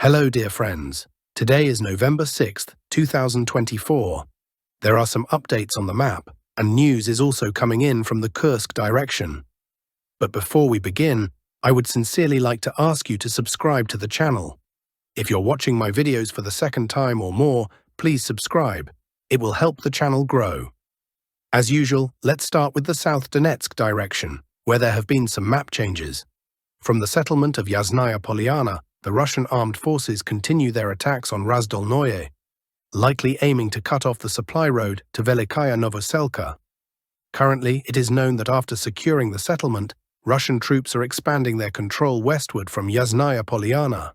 Hello, dear friends. Today is November 6th, 2024. There are some updates on the map, and news is also coming in from the Kursk direction. But before we begin, I would sincerely like to ask you to subscribe to the channel. If you're watching my videos for the second time or more, please subscribe. It will help the channel grow. As usual, let's start with the South Donetsk direction, where there have been some map changes. From the settlement of Yasnaya Polyana, the Russian armed forces continue their attacks on Razdolnoye, likely aiming to cut off the supply road to Velikaya Novoselka. Currently, it is known that after securing the settlement, Russian troops are expanding their control westward from Yasnaya Polyana.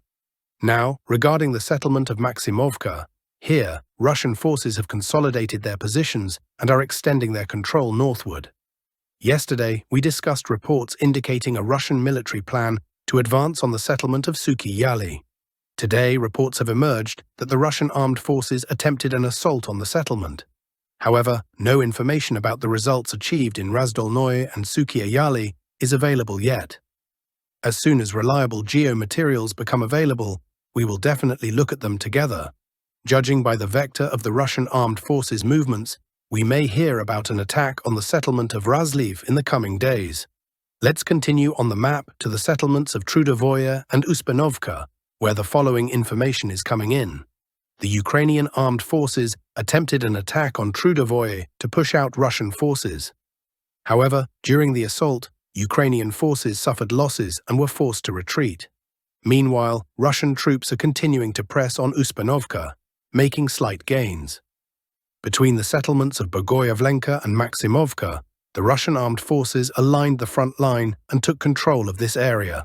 Now, regarding the settlement of Maximovka, here, Russian forces have consolidated their positions and are extending their control northward. Yesterday, we discussed reports indicating a Russian military plan to advance on the settlement of Suki Yali. Today, reports have emerged that the Russian armed forces attempted an assault on the settlement. However, no information about the results achieved in Razdolnoye and Suki Yali is available yet. As soon as reliable geomaterials become available, we will definitely look at them together. Judging by the vector of the Russian armed forces' movements, we may hear about an attack on the settlement of Razliv in the coming days. Let's continue on the map to the settlements of Trudovoye and Uspanovka, where the following information is coming in. The Ukrainian armed forces attempted an attack on Trudovoye to push out Russian forces. However, during the assault, Ukrainian forces suffered losses and were forced to retreat. Meanwhile, Russian troops are continuing to press on Uspanovka, making slight gains. Between the settlements of Bogoyavlenka and Maximovka, the Russian armed forces aligned the front line and took control of this area.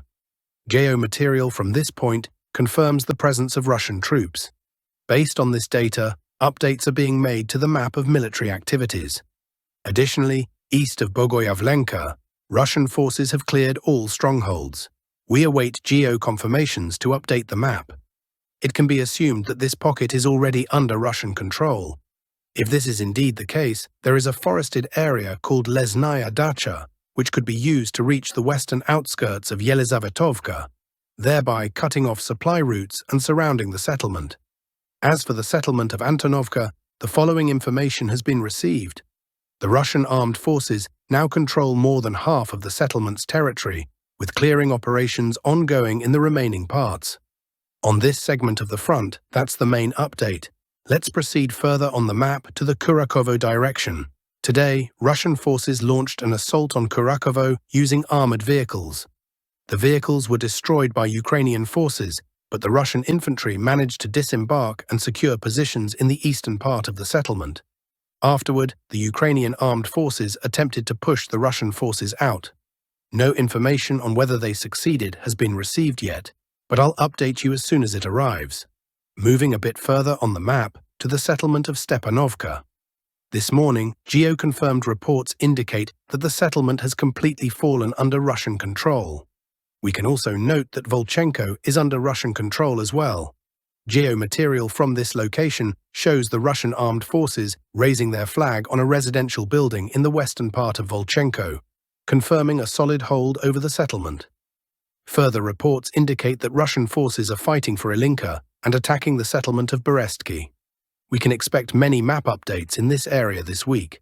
Geomaterial from this point confirms the presence of Russian troops. Based on this data, updates are being made to the map of military activities. Additionally, east of Bogoyavlenka, Russian forces have cleared all strongholds. We await geo-confirmations to update the map. It can be assumed that this pocket is already under Russian control. If this is indeed the case, there is a forested area called Lesnaya Dacha, which could be used to reach the western outskirts of Yelizavetovka, thereby cutting off supply routes and surrounding the settlement. As for the settlement of Antonovka, the following information has been received. The Russian armed forces now control more than half of the settlement's territory, with clearing operations ongoing in the remaining parts. On this segment of the front, that's the main update. Let's proceed further on the map to the Kurakovo direction. Today, Russian forces launched an assault on Kurakovo using armored vehicles. The vehicles were destroyed by Ukrainian forces, but the Russian infantry managed to disembark and secure positions in the eastern part of the settlement. Afterward, the Ukrainian armed forces attempted to push the Russian forces out. No information on whether they succeeded has been received yet, but I'll update you as soon as it arrives. Moving a bit further on the map to the settlement of Stepanovka. This morning, geo-confirmed reports indicate that the settlement has completely fallen under Russian control. We can also note that Volchenko is under Russian control as well. Geomaterial from this location shows the Russian armed forces raising their flag on a residential building in the western part of Volchenko, confirming a solid hold over the settlement. Further reports indicate that Russian forces are fighting for Ilinka and attacking the settlement of Berestki. We can expect many map updates in this area this week.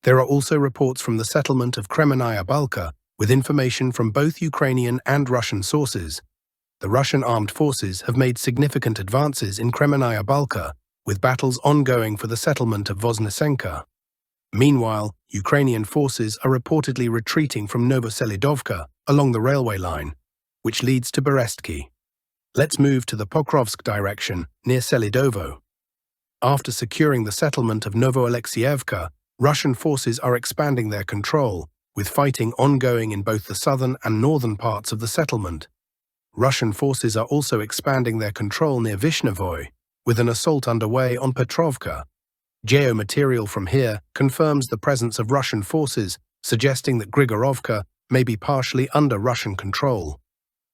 There are also reports from the settlement of Kremenaya Balka, with information from both Ukrainian and Russian sources. The Russian armed forces have made significant advances in Kremenaya Balka, with battles ongoing for the settlement of Voznesenka. Meanwhile, Ukrainian forces are reportedly retreating from Novoselidovka along the railway line, which leads to Berestki. Let's move to the Pokrovsk direction, near Selidovo. After securing the settlement of Novoalexievka, Russian forces are expanding their control, with fighting ongoing in both the southern and northern parts of the settlement. Russian forces are also expanding their control near Vishnevoy, with an assault underway on Petrovka. Geomaterial from here confirms the presence of Russian forces, suggesting that Grigorovka may be partially under Russian control.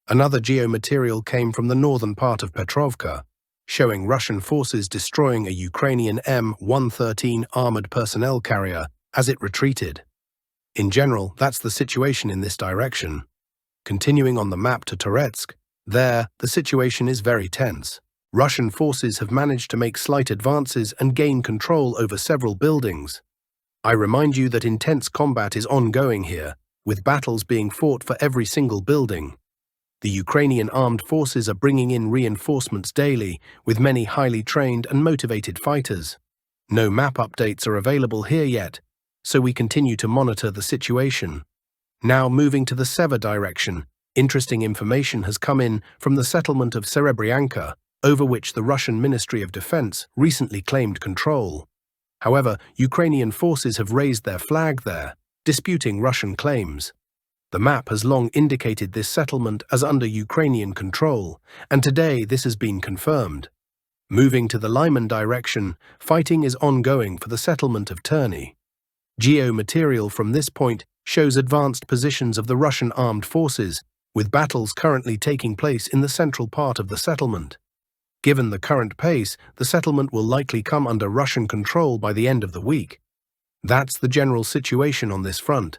Another geomaterial came from the northern part of Petrovka, showing Russian forces destroying a Ukrainian M113 armored personnel carrier as it retreated. In general, that's the situation in this direction. Continuing on the map to Toretsk, There, the situation is very tense. Russian forces have managed to make slight advances and gain control over several buildings. I remind you that intense combat is ongoing here, with battles being fought for every single building. The Ukrainian armed forces are bringing in reinforcements daily, with many highly trained and motivated fighters. No map updates are available here yet, so we continue to monitor the situation. Now moving to the Sever direction, interesting information has come in from the settlement of Serebryanka, over which the Russian Ministry of Defense recently claimed control. However, Ukrainian forces have raised their flag there, disputing Russian claims. The map has long indicated this settlement as under Ukrainian control, and today this has been confirmed. Moving to the Lyman direction, fighting is ongoing for the settlement of Terny. Geomaterial from this point shows advanced positions of the Russian armed forces, with battles currently taking place in the central part of the settlement. Given the current pace, the settlement will likely come under Russian control by the end of the week. That's the general situation on this front.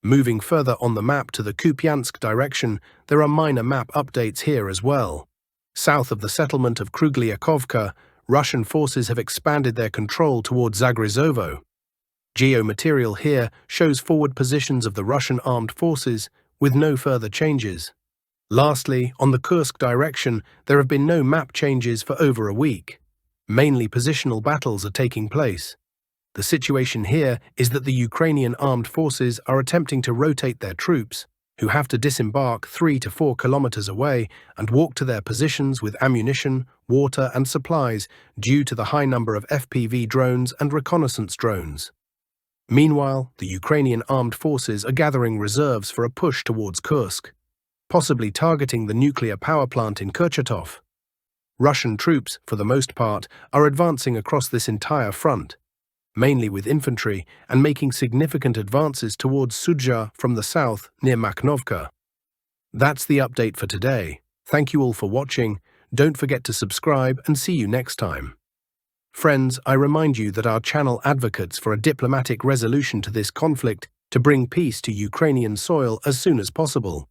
Moving further on the map to the Kupiansk direction, there are minor map updates here as well. South of the settlement of Krugliakovka, Russian forces have expanded their control towards Zagryzovo. Geomaterial here shows forward positions of the Russian armed forces, with no further changes. Lastly, on the Kursk direction, there have been no map changes for over a week. Mainly positional battles are taking place. The situation here is that the Ukrainian armed forces are attempting to rotate their troops, who have to disembark 3 to 4 kilometers away and walk to their positions with ammunition, water and supplies due to the high number of FPV drones and reconnaissance drones. Meanwhile, the Ukrainian armed forces are gathering reserves for a push towards Kursk, possibly targeting the nuclear power plant in Kurchatov. Russian troops, for the most part, are advancing across this entire front, mainly with infantry, and making significant advances towards Sudzha from the south near Makhnovka. That's the update for today. Thank you all for watching. Don't forget to subscribe and see you next time. Friends, I remind you that our channel advocates for a diplomatic resolution to this conflict to bring peace to Ukrainian soil as soon as possible.